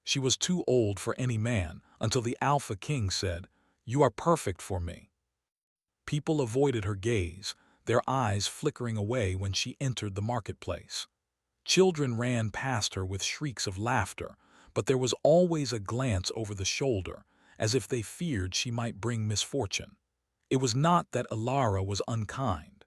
She was too old for any man until the Alpha King said, "You are perfect for me." People avoided her gaze, their eyes flickering away when she entered the marketplace. Children ran past her with shrieks of laughter, but there was always a glance over the shoulder, as if they feared she might bring misfortune. It was not that Alara was unkind.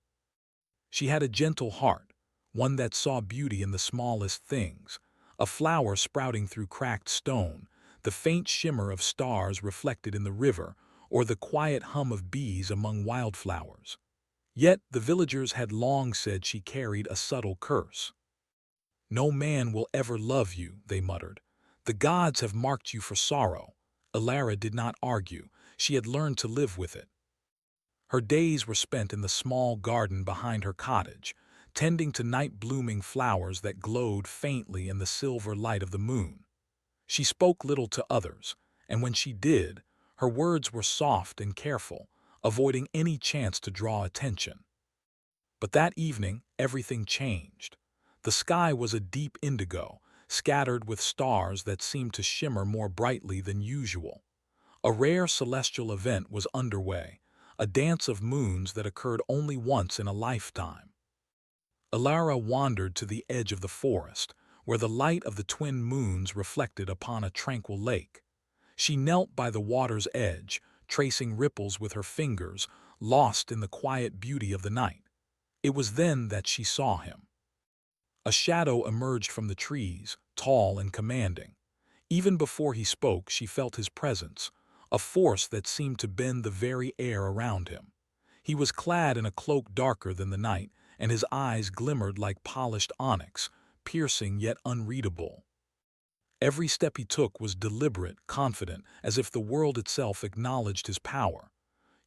She had a gentle heart, one that saw beauty in the smallest things, a flower sprouting through cracked stone, the faint shimmer of stars reflected in the river, or the quiet hum of bees among wildflowers. Yet the villagers had long said she carried a subtle curse. "No man will ever love you," they muttered. "The gods have marked you for sorrow." Alara did not argue. She had learned to live with it. Her days were spent in the small garden behind her cottage, tending to night-blooming flowers that glowed faintly in the silver light of the moon. She spoke little to others, and when she did, her words were soft and careful, avoiding any chance to draw attention. But that evening, everything changed. The sky was a deep indigo, scattered with stars that seemed to shimmer more brightly than usual. A rare celestial event was underway, a dance of moons that occurred only once in a lifetime. Alara wandered to the edge of the forest, where the light of the twin moons reflected upon a tranquil lake. She knelt by the water's edge, tracing ripples with her fingers, lost in the quiet beauty of the night. It was then that she saw him. A shadow emerged from the trees, tall and commanding. Even before he spoke, she felt his presence, a force that seemed to bend the very air around him. He was clad in a cloak darker than the night, and his eyes glimmered like polished onyx, piercing yet unreadable. Every step he took was deliberate, confident, as if the world itself acknowledged his power.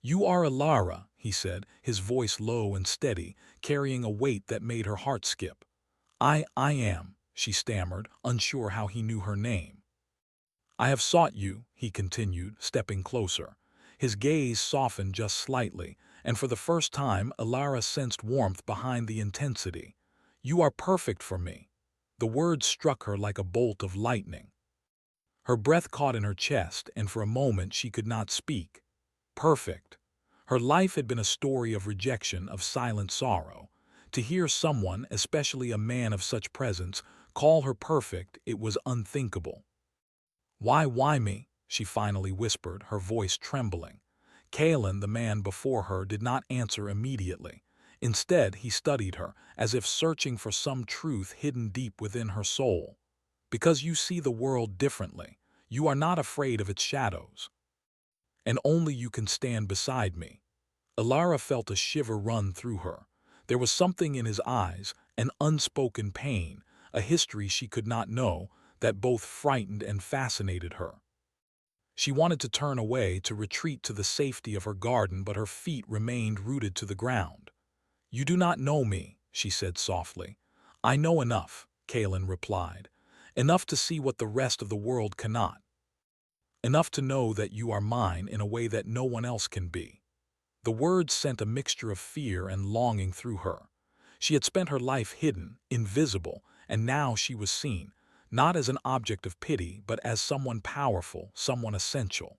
"You are Alara," he said, his voice low and steady, carrying a weight that made her heart skip. I am," she stammered, unsure how he knew her name. "I have sought you," he continued, stepping closer. His gaze softened just slightly, and for the first time Alara sensed warmth behind the intensity. "You are perfect for me." The words struck her like a bolt of lightning. Her breath caught in her chest, and for a moment she could not speak. Perfect. Her life had been a story of rejection, of silent sorrow. To hear someone, especially a man of such presence, call her perfect, it was unthinkable. Why me?" she finally whispered, her voice trembling. Kalen, the man before her, did not answer immediately. Instead, he studied her, as if searching for some truth hidden deep within her soul. "Because you see the world differently. You are not afraid of its shadows. And only you can stand beside me." Alara felt a shiver run through her. There was something in his eyes, an unspoken pain, a history she could not know, that both frightened and fascinated her. She wanted to turn away, to retreat to the safety of her garden, but her feet remained rooted to the ground. "You do not know me," she said softly. "I know enough," Kalen replied. "Enough to see what the rest of the world cannot. Enough to know that you are mine in a way that no one else can be." The words sent a mixture of fear and longing through her. She had spent her life hidden, invisible, and now she was seen, not as an object of pity, but as someone powerful, someone essential.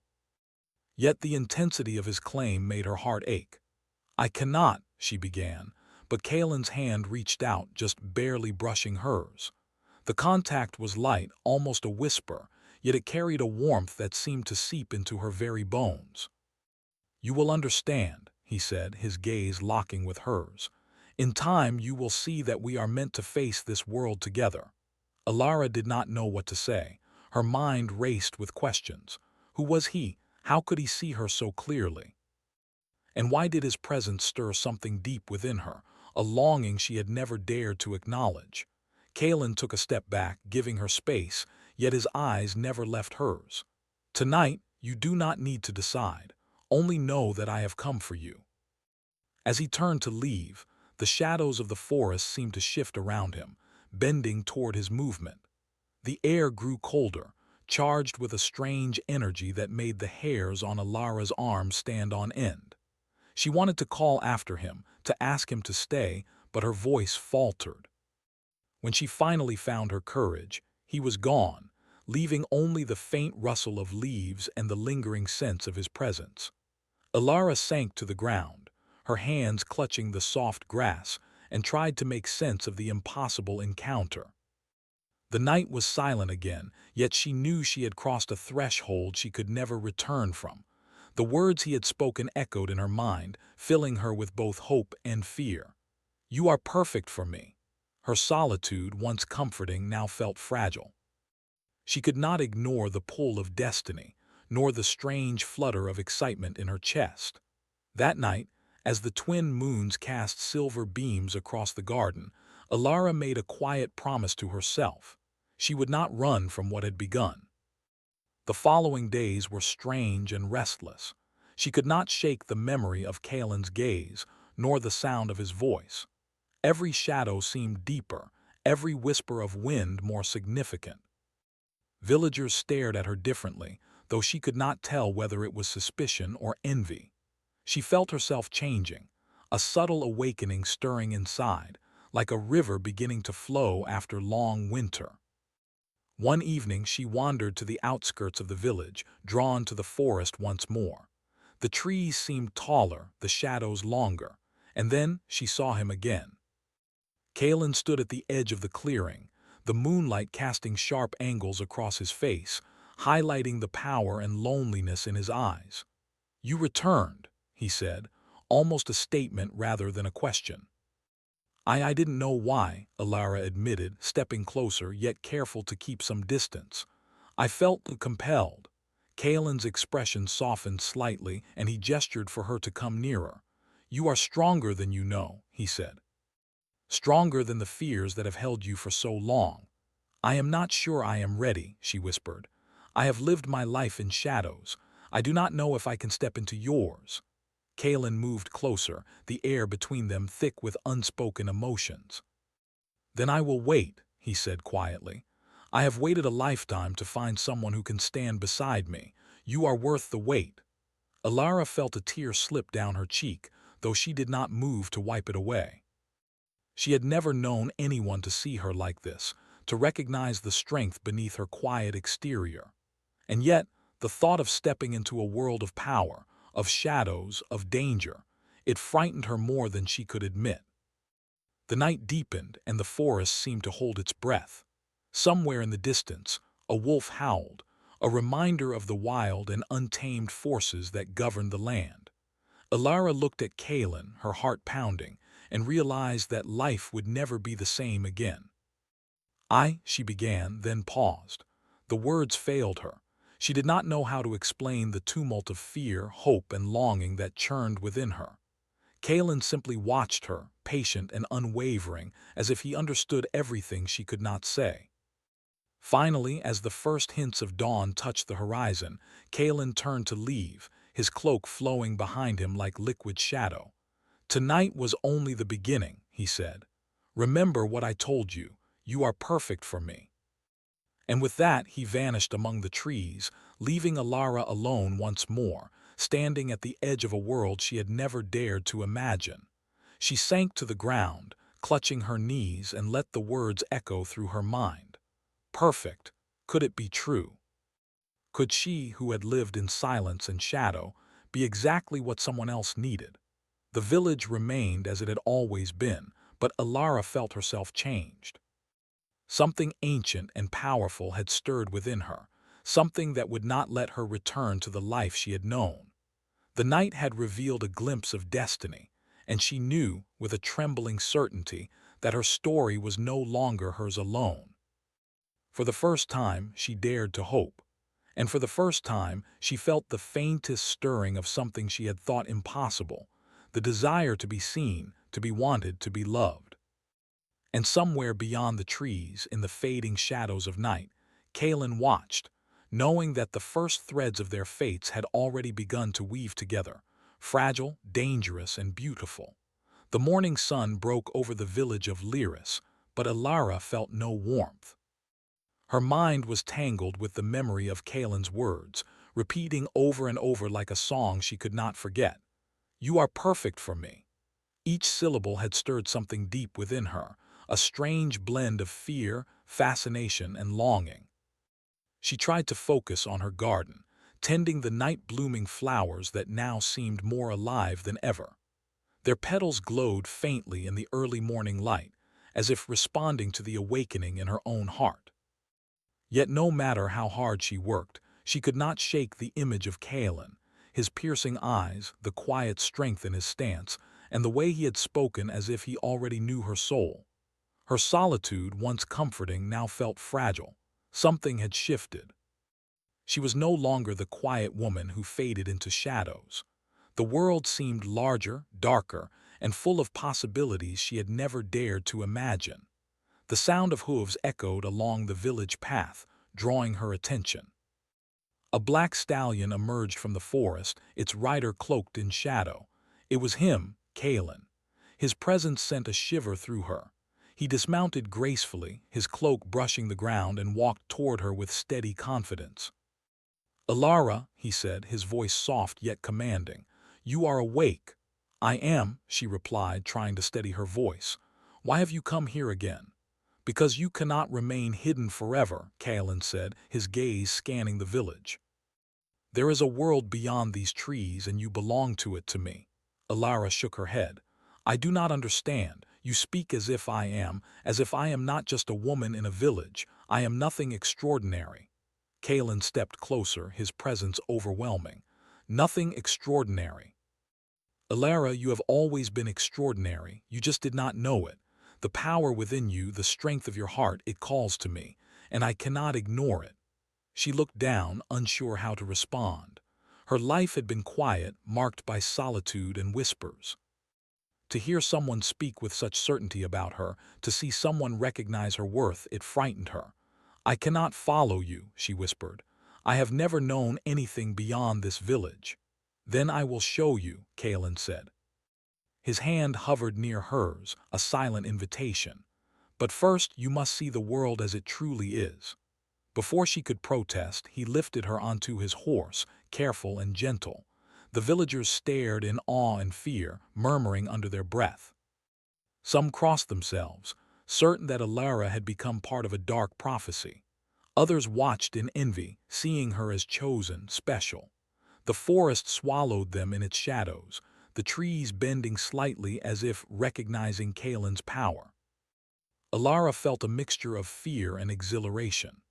Yet the intensity of his claim made her heart ache. "I cannot," she began, but Kalen's hand reached out, just barely brushing hers. The contact was light, almost a whisper, yet it carried a warmth that seemed to seep into her very bones. "You will understand," he said, his gaze locking with hers. "In time you will see that we are meant to face this world together." Alara did not know what to say. Her mind raced with questions. Who was he? How could he see her so clearly? And why did his presence stir something deep within her, a longing she had never dared to acknowledge? Kalen took a step back, giving her space, yet his eyes never left hers. "Tonight, you do not need to decide. Only know that I have come for you." As he turned to leave, the shadows of the forest seemed to shift around him, bending toward his movement. The air grew colder, charged with a strange energy that made the hairs on Alara's arms stand on end. She wanted to call after him, to ask him to stay, but her voice faltered. When she finally found her courage, he was gone, leaving only the faint rustle of leaves and the lingering sense of his presence. Alara sank to the ground, her hands clutching the soft grass, and tried to make sense of the impossible encounter. The night was silent again, yet she knew she had crossed a threshold she could never return from. The words he had spoken echoed in her mind, filling her with both hope and fear. "You are perfect for me." Her solitude, once comforting, now felt fragile. She could not ignore the pull of destiny, nor the strange flutter of excitement in her chest. That night, as the twin moons cast silver beams across the garden, Alara made a quiet promise to herself. She would not run from what had begun. The following days were strange and restless. She could not shake the memory of Kalen's gaze, nor the sound of his voice. Every shadow seemed deeper, every whisper of wind more significant. Villagers stared at her differently, though she could not tell whether it was suspicion or envy. She felt herself changing, a subtle awakening stirring inside, like a river beginning to flow after long winter. One evening she wandered to the outskirts of the village, drawn to the forest once more. The trees seemed taller, the shadows longer, and then she saw him again. Kalen stood at the edge of the clearing, the moonlight casting sharp angles across his face, highlighting the power and loneliness in his eyes. "You returned," he said, almost a statement rather than a question. I didn't know why," Alara admitted, stepping closer yet careful to keep some distance. "I felt compelled." Kalen's expression softened slightly, and he gestured for her to come nearer. "You are stronger than you know," he said. "Stronger than the fears that have held you for so long." "I am not sure I am ready," she whispered. "I have lived my life in shadows. I do not know if I can step into yours." Kalen moved closer, the air between them thick with unspoken emotions. "Then I will wait," he said quietly. "I have waited a lifetime to find someone who can stand beside me. You are worth the wait." Alara felt a tear slip down her cheek, though she did not move to wipe it away. She had never known anyone to see her like this, to recognize the strength beneath her quiet exterior. And yet, the thought of stepping into a world of power, of shadows, of danger, it frightened her more than she could admit. The night deepened, and the forest seemed to hold its breath. Somewhere in the distance, a wolf howled, a reminder of the wild and untamed forces that governed the land. Alara looked at Kalen, her heart pounding, and realized that life would never be the same again. She began, then paused. The words failed her. She did not know how to explain the tumult of fear, hope, and longing that churned within her. Kalen simply watched her, patient and unwavering, as if he understood everything she could not say. Finally, as the first hints of dawn touched the horizon, Kalen turned to leave, his cloak flowing behind him like liquid shadow. "Tonight was only the beginning," he said. "Remember what I told you. You are perfect for me." And with that he vanished among the trees, leaving Alara alone once more, standing at the edge of a world she had never dared to imagine. She sank to the ground, clutching her knees, and let the words echo through her mind. Perfect. Could it be true? Could she, who had lived in silence and shadow, be exactly what someone else needed? The village remained as it had always been, but Alara felt herself changed. Something ancient and powerful had stirred within her, something that would not let her return to the life she had known. The night had revealed a glimpse of destiny, and she knew, with a trembling certainty, that her story was no longer hers alone. For the first time, she dared to hope, and for the first time, she felt the faintest stirring of something she had thought impossible, the desire to be seen, to be wanted, to be loved. And somewhere beyond the trees, in the fading shadows of night, Kalen watched, knowing that the first threads of their fates had already begun to weave together, fragile, dangerous, and beautiful. The morning sun broke over the village of Lyris, but Alara felt no warmth. Her mind was tangled with the memory of Kalen's words, repeating over and over like a song she could not forget. "You are perfect for me." Each syllable had stirred something deep within her, a strange blend of fear, fascination, and longing. She tried to focus on her garden, tending the night-blooming flowers that now seemed more alive than ever. Their petals glowed faintly in the early morning light, as if responding to the awakening in her own heart. Yet no matter how hard she worked, she could not shake the image of Kalen, his piercing eyes, the quiet strength in his stance, and the way he had spoken as if he already knew her soul. Her solitude, once comforting, now felt fragile. Something had shifted. She was no longer the quiet woman who faded into shadows. The world seemed larger, darker, and full of possibilities she had never dared to imagine. The sound of hooves echoed along the village path, drawing her attention. A black stallion emerged from the forest, its rider cloaked in shadow. It was him, Kalen. His presence sent a shiver through her. He dismounted gracefully, his cloak brushing the ground, and walked toward her with steady confidence. "Alara," he said, his voice soft yet commanding, "you are awake." "I am," she replied, trying to steady her voice. "Why have you come here again?" "Because you cannot remain hidden forever," Kalen said, his gaze scanning the village. "There is a world beyond these trees, and you belong to me." Alara shook her head. "I do not understand. You speak as if I am not just a woman in a village. I am nothing extraordinary." Kalen stepped closer, his presence overwhelming. "Nothing extraordinary. Alara, you have always been extraordinary. You just did not know it. The power within you, the strength of your heart, it calls to me, and I cannot ignore it." She looked down, unsure how to respond. Her life had been quiet, marked by solitude and whispers. To hear someone speak with such certainty about her, to see someone recognize her worth, it frightened her. "I cannot follow you," she whispered. "I have never known anything beyond this village." "Then I will show you," Kalen said. His hand hovered near hers, a silent invitation. "But first you must see the world as it truly is." Before she could protest, he lifted her onto his horse, careful and gentle. The villagers stared in awe and fear, murmuring under their breath. Some crossed themselves, certain that Alara had become part of a dark prophecy. Others watched in envy, seeing her as chosen, special. The forest swallowed them in its shadows, the trees bending slightly as if recognizing Kalen's power. Alara felt a mixture of fear and exhilaration.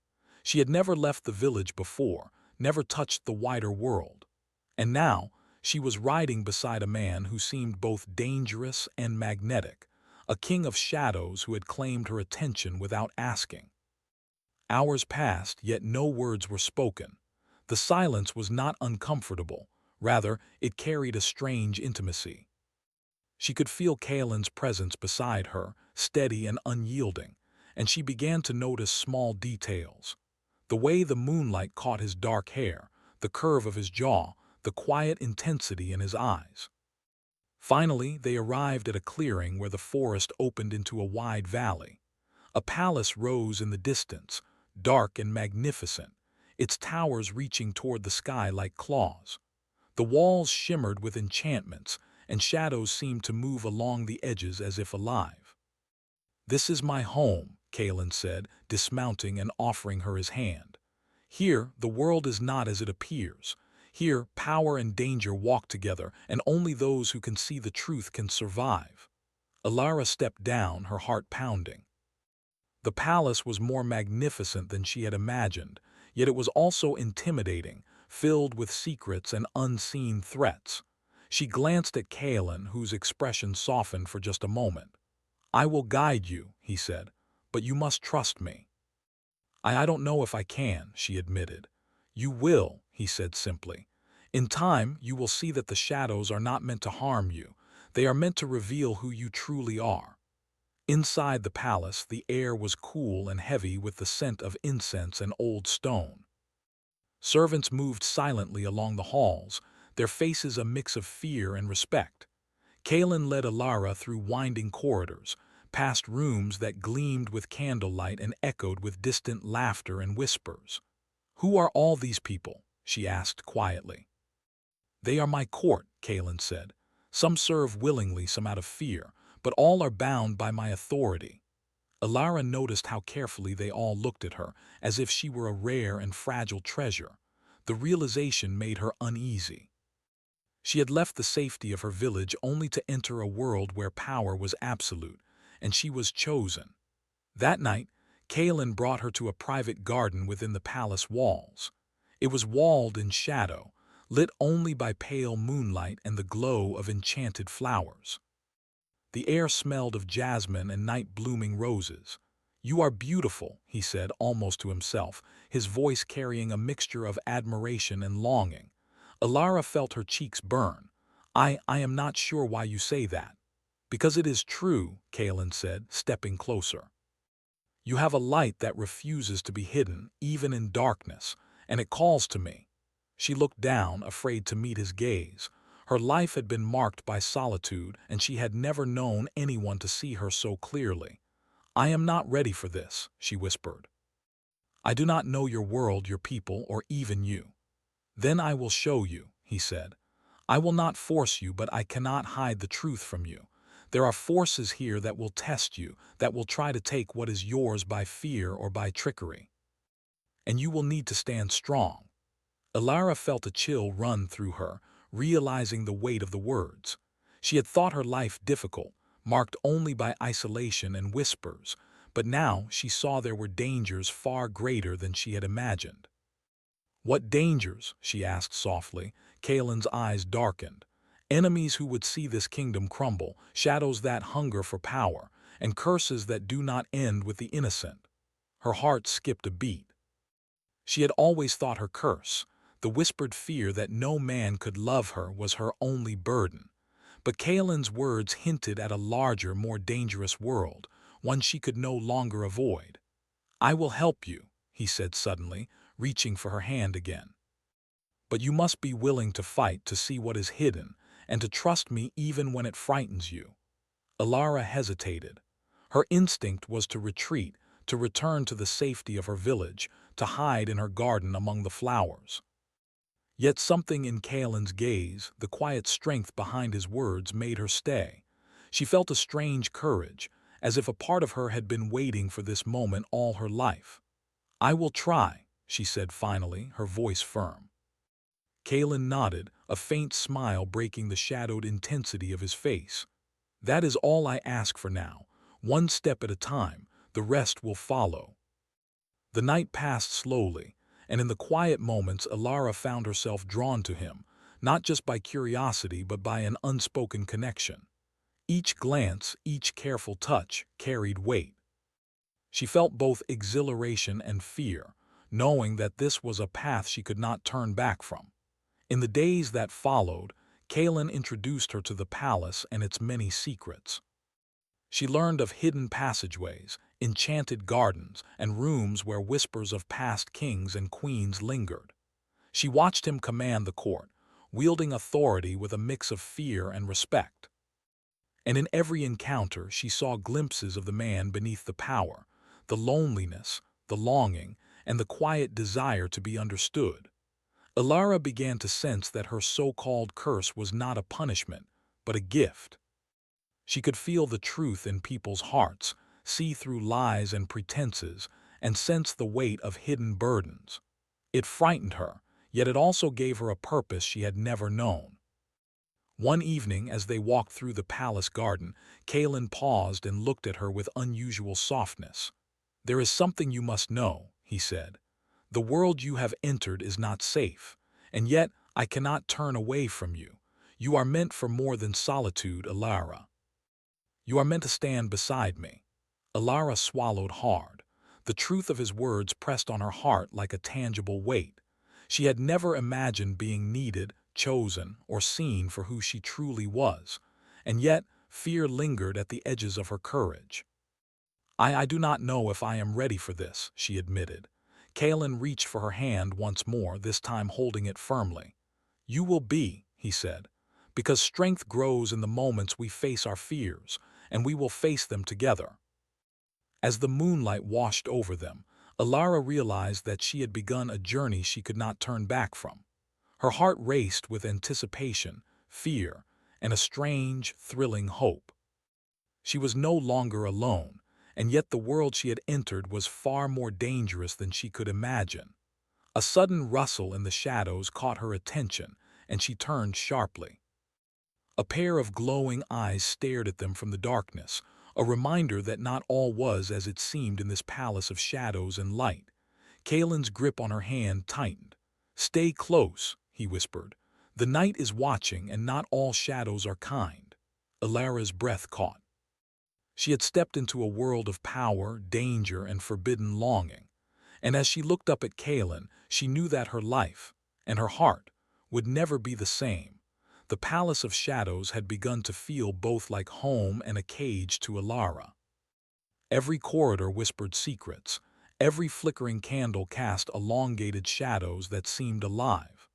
She had never left the village before, never touched the wider world. And now, she was riding beside a man who seemed both dangerous and magnetic, a king of shadows who had claimed her attention without asking. Hours passed, yet no words were spoken. The silence was not uncomfortable. Rather, it carried a strange intimacy. She could feel Kalen's presence beside her, steady and unyielding, and she began to notice small details. The way the moonlight caught his dark hair, the curve of his jaw, the quiet intensity in his eyes. Finally, they arrived at a clearing where the forest opened into a wide valley. A palace rose in the distance, dark and magnificent, its towers reaching toward the sky like claws. The walls shimmered with enchantments, and shadows seemed to move along the edges as if alive. "This is my home," Kalen said, dismounting and offering her his hand. "Here, the world is not as it appears. Here, power and danger walk together, and only those who can see the truth can survive." Alara stepped down, her heart pounding. The palace was more magnificent than she had imagined, yet it was also intimidating, filled with secrets and unseen threats. She glanced at Kalen, whose expression softened for just a moment. "I will guide you," he said, "but you must trust me." I don't know if I can," she admitted. "You will," he said simply. "In time, you will see that the shadows are not meant to harm you. They are meant to reveal who you truly are." Inside the palace, the air was cool and heavy with the scent of incense and old stone. Servants moved silently along the halls, their faces a mix of fear and respect. Kalen led Alara through winding corridors, past rooms that gleamed with candlelight and echoed with distant laughter and whispers. "Who are all these people?" she asked quietly. "They are my court," Kalen said. "Some serve willingly, some out of fear, but all are bound by my authority." Alara noticed how carefully they all looked at her, as if she were a rare and fragile treasure. The realization made her uneasy. She had left the safety of her village only to enter a world where power was absolute, and she was chosen. That night, Kaelin brought her to a private garden within the palace walls. It was walled in shadow, lit only by pale moonlight and the glow of enchanted flowers. The air smelled of jasmine and night-blooming roses. "You are beautiful," he said almost to himself, his voice carrying a mixture of admiration and longing. Alara felt her cheeks burn. I am not sure why you say that." "Because it is true," Kaelin said, stepping closer. "You have a light that refuses to be hidden, even in darkness, and it calls to me." She looked down, afraid to meet his gaze. Her life had been marked by solitude, and she had never known anyone to see her so clearly. "I am not ready for this," she whispered. "I do not know your world, your people, or even you." "Then I will show you," he said. "I will not force you, but I cannot hide the truth from you. There are forces here that will test you, that will try to take what is yours by fear or by trickery. And you will need to stand strong." Alara felt a chill run through her, realizing the weight of the words. She had thought her life difficult, marked only by isolation and whispers, but now she saw there were dangers far greater than she had imagined. "What dangers?" she asked softly. Kaelin's eyes darkened. "Enemies who would see this kingdom crumble, shadows that hunger for power, and curses that do not end with the innocent." Her heart skipped a beat. She had always thought her curse, the whispered fear that no man could love her, was her only burden. But Kaelin's words hinted at a larger, more dangerous world, one she could no longer avoid. "I will help you," he said suddenly, reaching for her hand again. "But you must be willing to fight to see what is hidden, and to trust me even when it frightens you." Alara hesitated. Her instinct was to retreat, to return to the safety of her village, to hide in her garden among the flowers. Yet something in Kaelin's gaze, the quiet strength behind his words, made her stay. She felt a strange courage, as if a part of her had been waiting for this moment all her life. "I will try," she said finally, her voice firm. Kaelin nodded, a faint smile breaking the shadowed intensity of his face. "That is all I ask for now. One step at a time, the rest will follow." The night passed slowly, and in the quiet moments Alara found herself drawn to him, not just by curiosity but by an unspoken connection. Each glance, each careful touch, carried weight. She felt both exhilaration and fear, knowing that this was a path she could not turn back from. In the days that followed, Kaelin introduced her to the palace and its many secrets. She learned of hidden passageways, enchanted gardens, and rooms where whispers of past kings and queens lingered. She watched him command the court, wielding authority with a mix of fear and respect. And in every encounter she saw glimpses of the man beneath the power, the loneliness, the longing, and the quiet desire to be understood. Alara began to sense that her so-called curse was not a punishment, but a gift. She could feel the truth in people's hearts, see through lies and pretenses, and sense the weight of hidden burdens. It frightened her, yet it also gave her a purpose she had never known. One evening, as they walked through the palace garden, Kaelin paused and looked at her with unusual softness. "There is something you must know," he said. "The world you have entered is not safe, and yet I cannot turn away from you. You are meant for more than solitude, Alara. You are meant to stand beside me." Alara swallowed hard. The truth of his words pressed on her heart like a tangible weight. She had never imagined being needed, chosen, or seen for who she truly was, and yet fear lingered at the edges of her courage. I do not know if I am ready for this," she admitted. Kaelin reached for her hand once more, this time holding it firmly. "You will be," he said, "because strength grows in the moments we face our fears, and we will face them together." As the moonlight washed over them, Alara realized that she had begun a journey she could not turn back from. Her heart raced with anticipation, fear, and a strange, thrilling hope. She was no longer alone, and yet the world she had entered was far more dangerous than she could imagine. A sudden rustle in the shadows caught her attention, and she turned sharply. A pair of glowing eyes stared at them from the darkness, a reminder that not all was as it seemed in this palace of shadows and light. Kaelin's grip on her hand tightened. "Stay close," he whispered. "The night is watching, and not all shadows are kind." Alara's breath caught. She had stepped into a world of power, danger, and forbidden longing. And as she looked up at Kaelin, she knew that her life, and her heart, would never be the same. The Palace of Shadows had begun to feel both like home and a cage to Alara. Every corridor whispered secrets. Every flickering candle cast elongated shadows that seemed alive.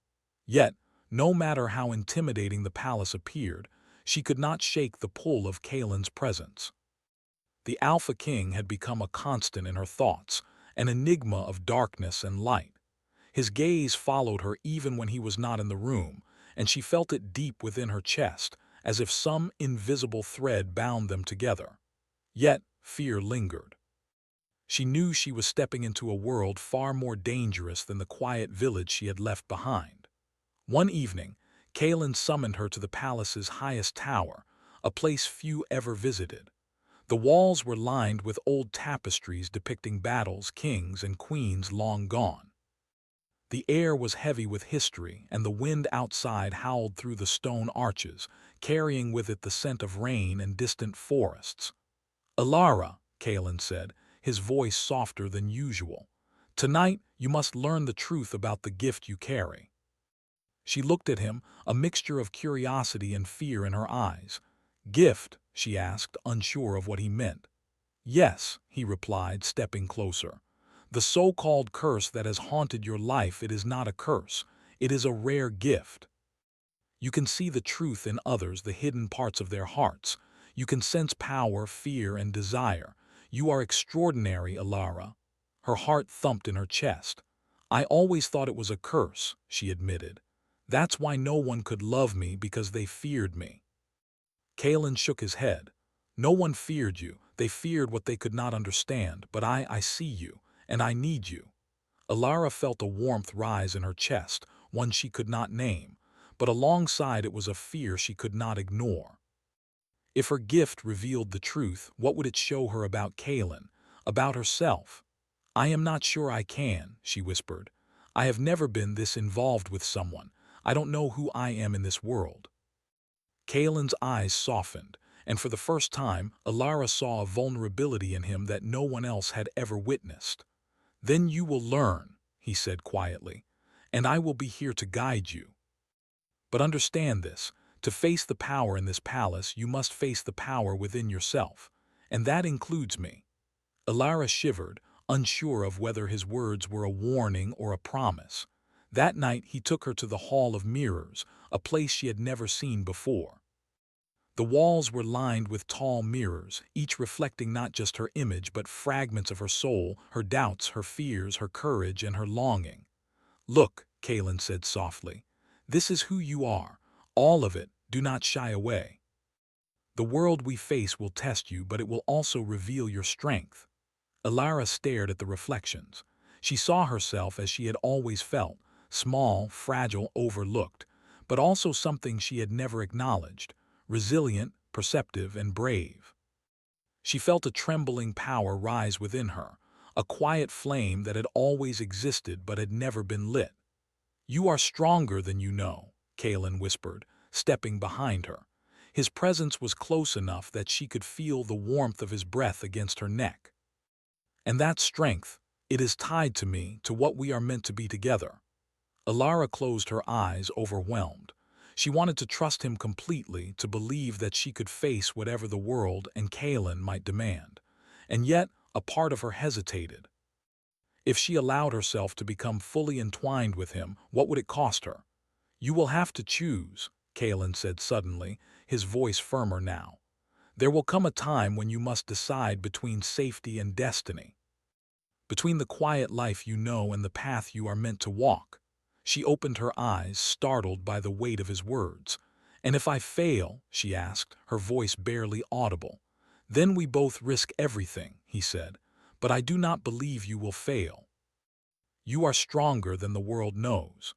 Yet, no matter how intimidating the palace appeared, she could not shake the pull of Kaelin's presence. The Alpha King had become a constant in her thoughts, an enigma of darkness and light. His gaze followed her even when he was not in the room, and she felt it deep within her chest, as if some invisible thread bound them together. Yet, fear lingered. She knew she was stepping into a world far more dangerous than the quiet village she had left behind. One evening, Kaelin summoned her to the palace's highest tower, a place few ever visited. The walls were lined with old tapestries depicting battles, kings, and queens long gone. The air was heavy with history, and the wind outside howled through the stone arches, carrying with it the scent of rain and distant forests. "Alara," Kaelin said, his voice softer than usual, "tonight you must learn the truth about the gift you carry." She looked at him, a mixture of curiosity and fear in her eyes. "Gift?" she asked, unsure of what he meant. "Yes," he replied, stepping closer. "The so-called curse that has haunted your life, it is not a curse. It is a rare gift. You can see the truth in others, the hidden parts of their hearts. You can sense power, fear, and desire. You are extraordinary, Alara." Her heart thumped in her chest. "I always thought it was a curse," she admitted. "That's why no one could love me, because they feared me." Kaelin shook his head. "No one feared you. They feared what they could not understand. But I see you, and I need you." Alara felt a warmth rise in her chest, one she could not name, but alongside it was a fear she could not ignore. If her gift revealed the truth, what would it show her about Kaelin, about herself? "I am not sure I can," she whispered. "I have never been this involved with someone. I don't know who I am in this world." Kaelin's eyes softened, and for the first time, Alara saw a vulnerability in him that no one else had ever witnessed. "Then you will learn," he said quietly, "and I will be here to guide you. But understand this, to face the power in this palace, you must face the power within yourself, and that includes me." Alara shivered, unsure of whether his words were a warning or a promise. That night he took her to the Hall of Mirrors, a place she had never seen before. The walls were lined with tall mirrors, each reflecting not just her image but fragments of her soul, her doubts, her fears, her courage, and her longing. "Look," Kaelin said softly, "this is who you are. All of it. Do not shy away. The world we face will test you, but it will also reveal your strength." Alara stared at the reflections. She saw herself as she had always felt, small, fragile, overlooked, but also something she had never acknowledged, resilient, perceptive, and brave. She felt a trembling power rise within her, a quiet flame that had always existed but had never been lit. "You are stronger than you know," Kaelin whispered, stepping behind her. His presence was close enough that she could feel the warmth of his breath against her neck. "And that strength, it is tied to me, to what we are meant to be together." Alara closed her eyes, overwhelmed. She wanted to trust him completely, to believe that she could face whatever the world and Kaelin might demand. And yet, a part of her hesitated. If she allowed herself to become fully entwined with him, what would it cost her? "You will have to choose," Kaelin said suddenly, his voice firmer now. "There will come a time when you must decide between safety and destiny. Between the quiet life you know and the path you are meant to walk." She opened her eyes, startled by the weight of his words. "And if I fail?" she asked, her voice barely audible. "Then we both risk everything," he said, "but I do not believe you will fail. You are stronger than the world knows."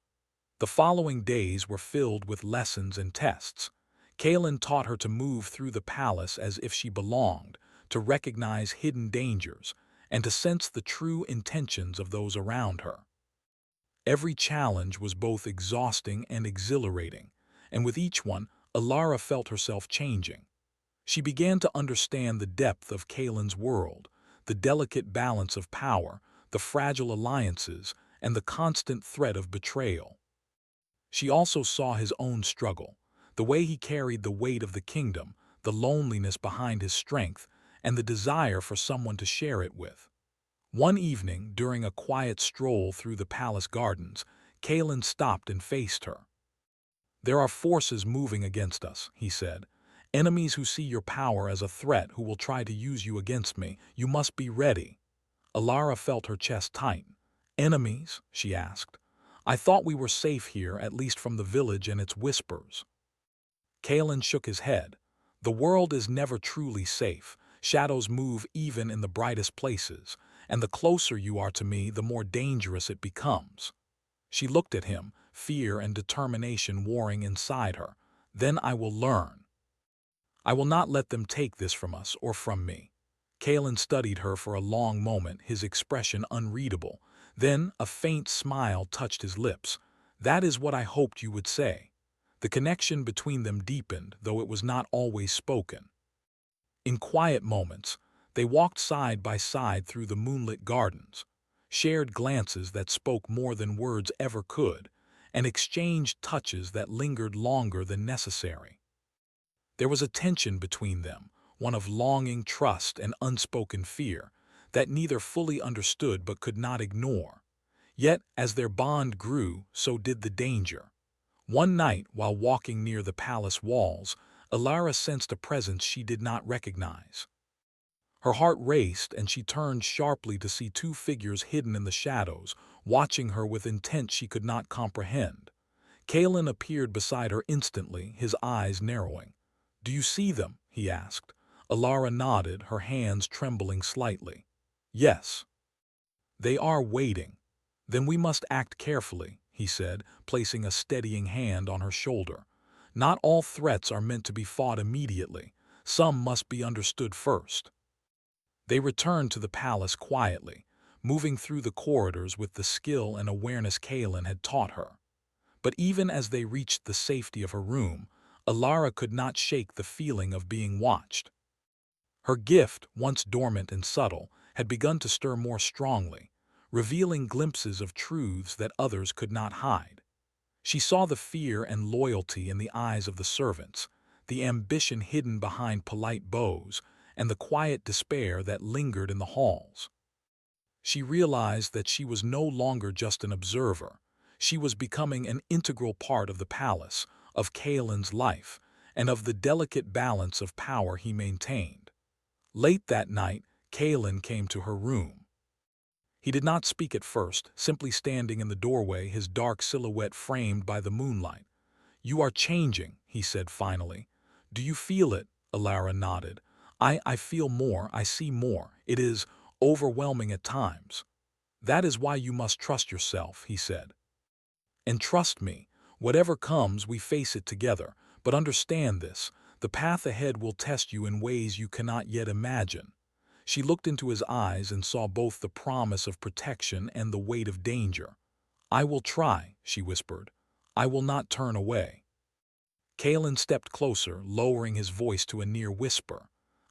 The following days were filled with lessons and tests. Kaelin taught her to move through the palace as if she belonged, to recognize hidden dangers, and to sense the true intentions of those around her. Every challenge was both exhausting and exhilarating, and with each one, Alara felt herself changing. She began to understand the depth of Kaelin's world, the delicate balance of power, the fragile alliances, and the constant threat of betrayal. She also saw his own struggle, the way he carried the weight of the kingdom, the loneliness behind his strength, and the desire for someone to share it with. One evening, during a quiet stroll through the palace gardens, Kaelin stopped and faced her. "There are forces moving against us," he said. "Enemies who see your power as a threat, who will try to use you against me. You must be ready." Alara felt her chest tighten. "Enemies?" she asked. "I thought we were safe here, at least from the village and its whispers." Kaelin shook his head. "The world is never truly safe. Shadows move even in the brightest places, and the closer you are to me, the more dangerous it becomes." She looked at him, fear and determination warring inside her. "Then I will learn. I will not let them take this from us or from me." Kaelin studied her for a long moment, his expression unreadable. Then a faint smile touched his lips. "That is what I hoped you would say." The connection between them deepened, though it was not always spoken. In quiet moments, they walked side by side through the moonlit gardens, shared glances that spoke more than words ever could, and exchanged touches that lingered longer than necessary. There was a tension between them, one of longing, trust, and unspoken fear, that neither fully understood but could not ignore. Yet, as their bond grew, so did the danger. One night, while walking near the palace walls, Alara sensed a presence she did not recognize. Her heart raced, and she turned sharply to see two figures hidden in the shadows, watching her with intent she could not comprehend. Kaelin appeared beside her instantly, his eyes narrowing. "Do you see them?" he asked. Alara nodded, her hands trembling slightly. "Yes. They are waiting." "Then we must act carefully," he said, placing a steadying hand on her shoulder. "Not all threats are meant to be fought immediately. Some must be understood first." They returned to the palace quietly, moving through the corridors with the skill and awareness Kaelin had taught her. But even as they reached the safety of her room, Alara could not shake the feeling of being watched. Her gift, once dormant and subtle, had begun to stir more strongly, revealing glimpses of truths that others could not hide. She saw the fear and loyalty in the eyes of the servants, the ambition hidden behind polite bows, and the quiet despair that lingered in the halls. She realized that she was no longer just an observer. She was becoming an integral part of the palace, of Kaelin's life, and of the delicate balance of power he maintained. Late that night, Kaelin came to her room. He did not speak at first, simply standing in the doorway, his dark silhouette framed by the moonlight. "You are changing," he said finally. "Do you feel it?" Alara nodded. I feel more, I see more. It is overwhelming at times." "That is why you must trust yourself," he said. "And trust me, whatever comes, we face it together. But understand this, the path ahead will test you in ways you cannot yet imagine." She looked into his eyes and saw both the promise of protection and the weight of danger. "I will try," she whispered. "I will not turn away." Kaelin stepped closer, lowering his voice to a near whisper.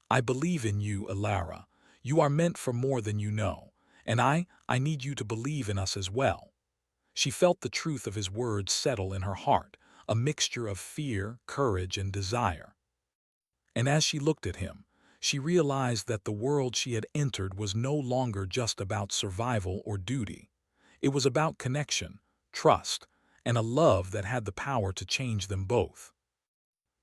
"I believe in you, Alara. You are meant for more than you know, and I need you to believe in us as well." She felt the truth of his words settle in her heart, a mixture of fear, courage, and desire. And as she looked at him, she realized that the world she had entered was no longer just about survival or duty. It was about connection, trust, and a love that had the power to change them both.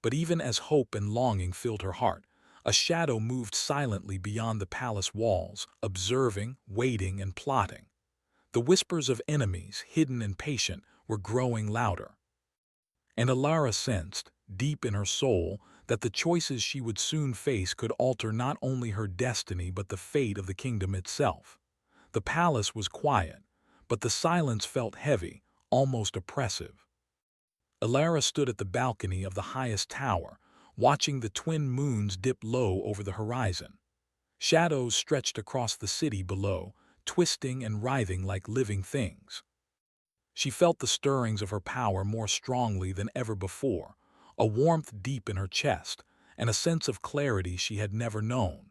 But even as hope and longing filled her heart, a shadow moved silently beyond the palace walls, observing, waiting, and plotting. The whispers of enemies, hidden and patient, were growing louder. And Alara sensed, deep in her soul, that the choices she would soon face could alter not only her destiny but the fate of the kingdom itself. The palace was quiet, but the silence felt heavy, almost oppressive. Alara stood at the balcony of the highest tower, watching the twin moons dip low over the horizon. Shadows stretched across the city below, twisting and writhing like living things. She felt the stirrings of her power more strongly than ever before, a warmth deep in her chest, and a sense of clarity she had never known.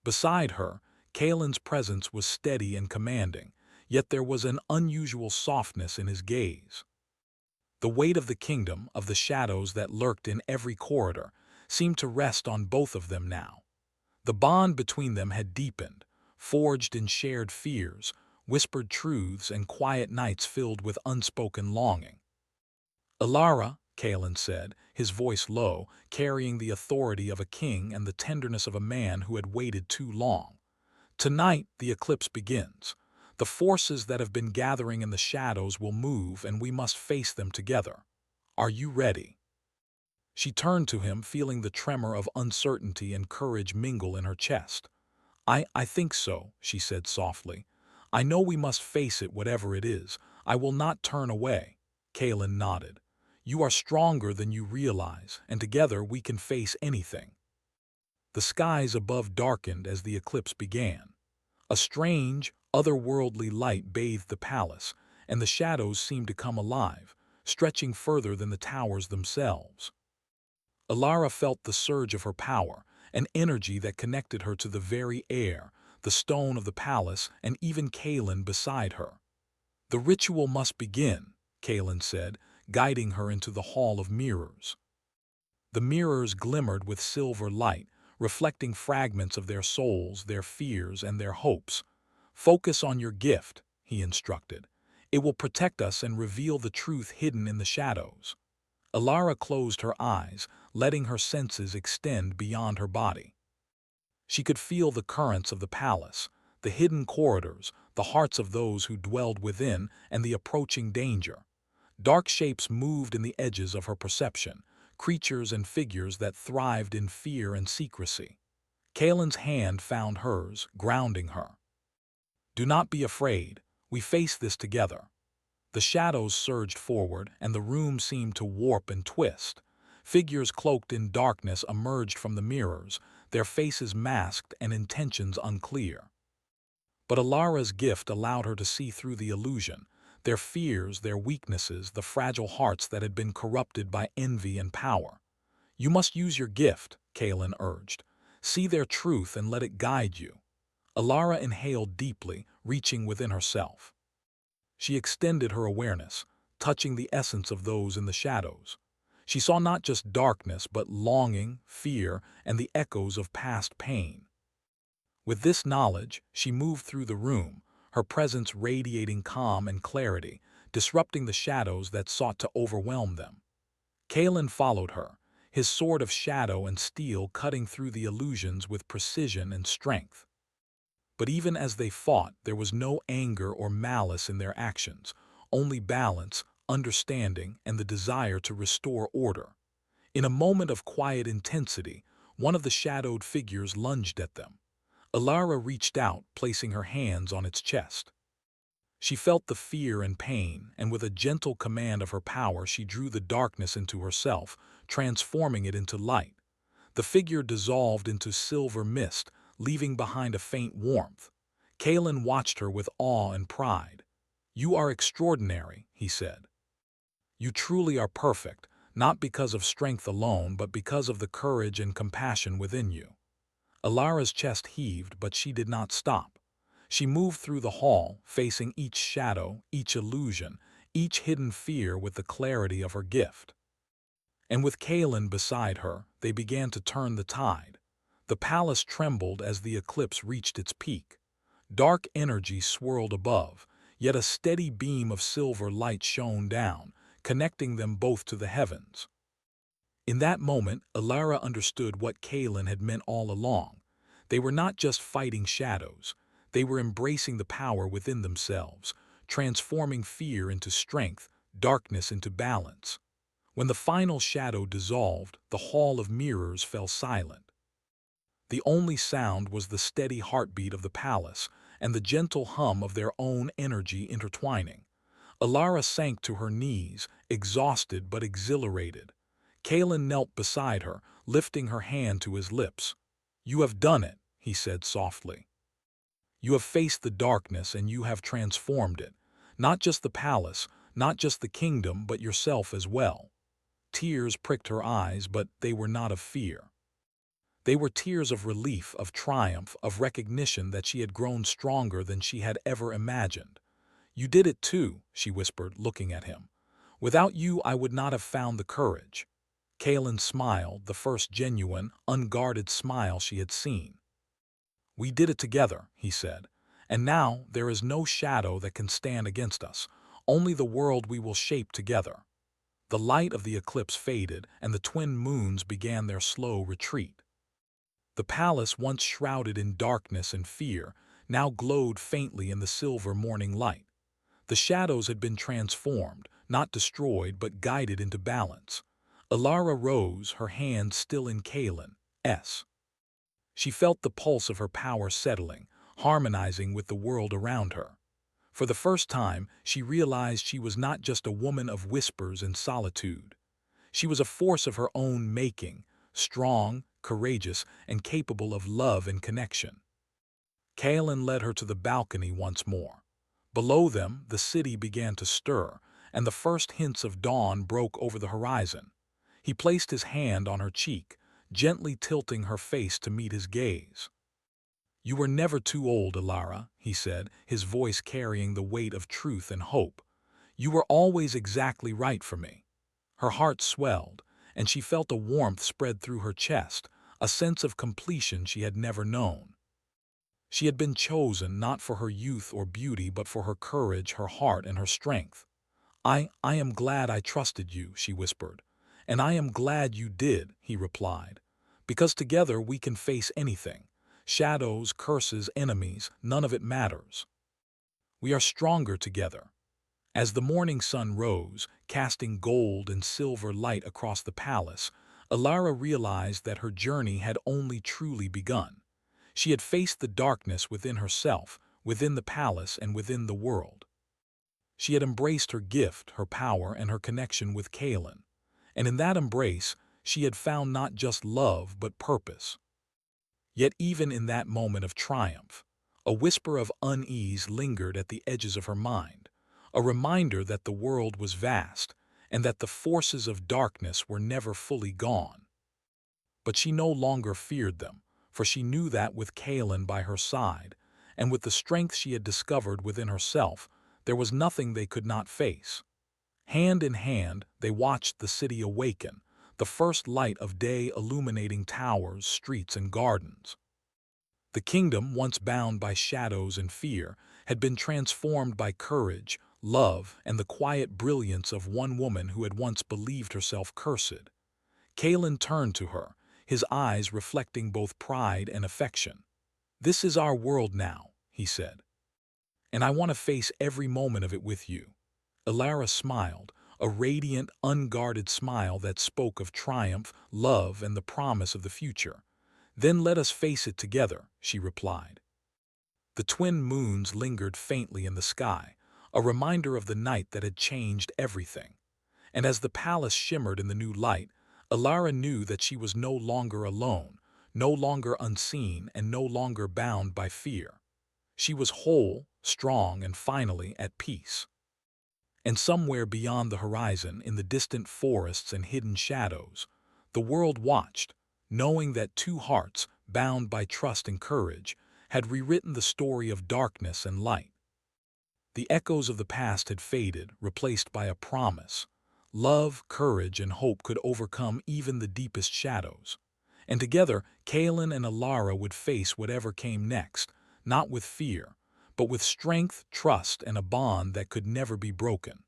Beside her, Kalen's presence was steady and commanding, yet there was an unusual softness in his gaze. The weight of the kingdom, of the shadows that lurked in every corridor, seemed to rest on both of them now. The bond between them had deepened, forged in shared fears, whispered truths, and quiet nights filled with unspoken longing. "Alara," Kalen said, his voice low, carrying the authority of a king and the tenderness of a man who had waited too long. "Tonight the eclipse begins. The forces that have been gathering in the shadows will move, and we must face them together. Are you ready?" She turned to him, feeling the tremor of uncertainty and courage mingle in her chest. I think so," she said softly. "I know we must face it, whatever it is. I will not turn away." Kalen nodded. "You are stronger than you realize, and together we can face anything." The skies above darkened as the eclipse began. A strange, otherworldly light bathed the palace, and the shadows seemed to come alive, stretching further than the towers themselves. Alara felt the surge of her power, an energy that connected her to the very air, the stone of the palace, and even Kalen beside her. "The ritual must begin," Kalen said, guiding her into the hall of mirrors. The mirrors glimmered with silver light, reflecting fragments of their souls, their fears, and their hopes. "Focus on your gift," he instructed. "It will protect us and reveal the truth hidden in the shadows." Alara closed her eyes, letting her senses extend beyond her body. She could feel the currents of the palace, the hidden corridors, the hearts of those who dwelled within, and the approaching danger. Dark shapes moved in the edges of her perception, creatures and figures that thrived in fear and secrecy. Kalen's hand found hers, grounding her. "Do not be afraid. We face this together." The shadows surged forward, and the room seemed to warp and twist. Figures cloaked in darkness emerged from the mirrors, their faces masked and intentions unclear. But Alara's gift allowed her to see through the illusion, their fears, their weaknesses, the fragile hearts that had been corrupted by envy and power. "You must use your gift," Kalen urged. "See their truth and let it guide you." Alara inhaled deeply, reaching within herself. She extended her awareness, touching the essence of those in the shadows. She saw not just darkness, but longing, fear, and the echoes of past pain. With this knowledge, she moved through the room, her presence radiating calm and clarity, disrupting the shadows that sought to overwhelm them. Kalen followed her, his sword of shadow and steel cutting through the illusions with precision and strength. But even as they fought, there was no anger or malice in their actions, only balance, understanding, and the desire to restore order. In a moment of quiet intensity, one of the shadowed figures lunged at them. Alara reached out, placing her hands on its chest. She felt the fear and pain, and with a gentle command of her power she drew the darkness into herself, transforming it into light. The figure dissolved into silver mist, leaving behind a faint warmth. Kalen watched her with awe and pride. "You are extraordinary," he said. "You truly are perfect, not because of strength alone, but because of the courage and compassion within you." Alara's chest heaved, but she did not stop. She moved through the hall, facing each shadow, each illusion, each hidden fear with the clarity of her gift. And with Kalen beside her, they began to turn the tide. The palace trembled as the eclipse reached its peak. Dark energy swirled above, yet a steady beam of silver light shone down, connecting them both to the heavens. In that moment, Alara understood what Kalen had meant all along. They were not just fighting shadows. They were embracing the power within themselves, transforming fear into strength, darkness into balance. When the final shadow dissolved, the hall of mirrors fell silent. The only sound was the steady heartbeat of the palace and the gentle hum of their own energy intertwining. Alara sank to her knees, exhausted but exhilarated. Kalen knelt beside her, lifting her hand to his lips. "You have done it," he said softly. "You have faced the darkness and you have transformed it. Not just the palace, not just the kingdom, but yourself as well." Tears pricked her eyes, but they were not of fear. They were tears of relief, of triumph, of recognition that she had grown stronger than she had ever imagined. "You did it too," she whispered, looking at him. "Without you, I would not have found the courage." Kalen smiled, the first genuine, unguarded smile she had seen. "We did it together," he said, "and now there is no shadow that can stand against us, only the world we will shape together." The light of the eclipse faded, and the twin moons began their slow retreat. The palace, once shrouded in darkness and fear, now glowed faintly in the silver morning light. The shadows had been transformed, not destroyed, but guided into balance. Alara rose, her hand still in Kalen's. She felt the pulse of her power settling, harmonizing with the world around her. For the first time, she realized she was not just a woman of whispers and solitude. She was a force of her own making, strong, courageous, and capable of love and connection. Kalen led her to the balcony once more. Below them, the city began to stir, and the first hints of dawn broke over the horizon. He placed his hand on her cheek, gently tilting her face to meet his gaze. "You were never too old, Alara," he said, his voice carrying the weight of truth and hope. "You were always exactly right for me." Her heart swelled, and she felt a warmth spread through her chest, a sense of completion she had never known. She had been chosen not for her youth or beauty, but for her courage, her heart, and her strength. I am glad I trusted you," she whispered. "And I am glad you did," he replied. "Because together we can face anything. Shadows, curses, enemies, none of it matters. We are stronger together." As the morning sun rose, casting gold and silver light across the palace, Alara realized that her journey had only truly begun. She had faced the darkness within herself, within the palace, and within the world. She had embraced her gift, her power, and her connection with Kalen. And in that embrace, she had found not just love, but purpose. Yet even in that moment of triumph, a whisper of unease lingered at the edges of her mind, a reminder that the world was vast and that the forces of darkness were never fully gone. But she no longer feared them, for she knew that with Kalen by her side, and with the strength she had discovered within herself, there was nothing they could not face. Hand in hand, they watched the city awaken, the first light of day illuminating towers, streets, and gardens. The kingdom, once bound by shadows and fear, had been transformed by courage, love, and the quiet brilliance of one woman who had once believed herself cursed. Kalen turned to her, his eyes reflecting both pride and affection. "This is our world now," he said, "and I want to face every moment of it with you." Alara smiled, a radiant, unguarded smile that spoke of triumph, love, and the promise of the future. "Then let us face it together," she replied. The twin moons lingered faintly in the sky, a reminder of the night that had changed everything. And as the palace shimmered in the new light, Alara knew that she was no longer alone, no longer unseen, and no longer bound by fear. She was whole, strong, and finally at peace. And somewhere beyond the horizon, in the distant forests and hidden shadows, the world watched, knowing that two hearts, bound by trust and courage, had rewritten the story of darkness and light. The echoes of the past had faded, replaced by a promise. Love, courage, and hope could overcome even the deepest shadows. And together, Kalen and Alara would face whatever came next, not with fear, but with strength, trust, and a bond that could never be broken.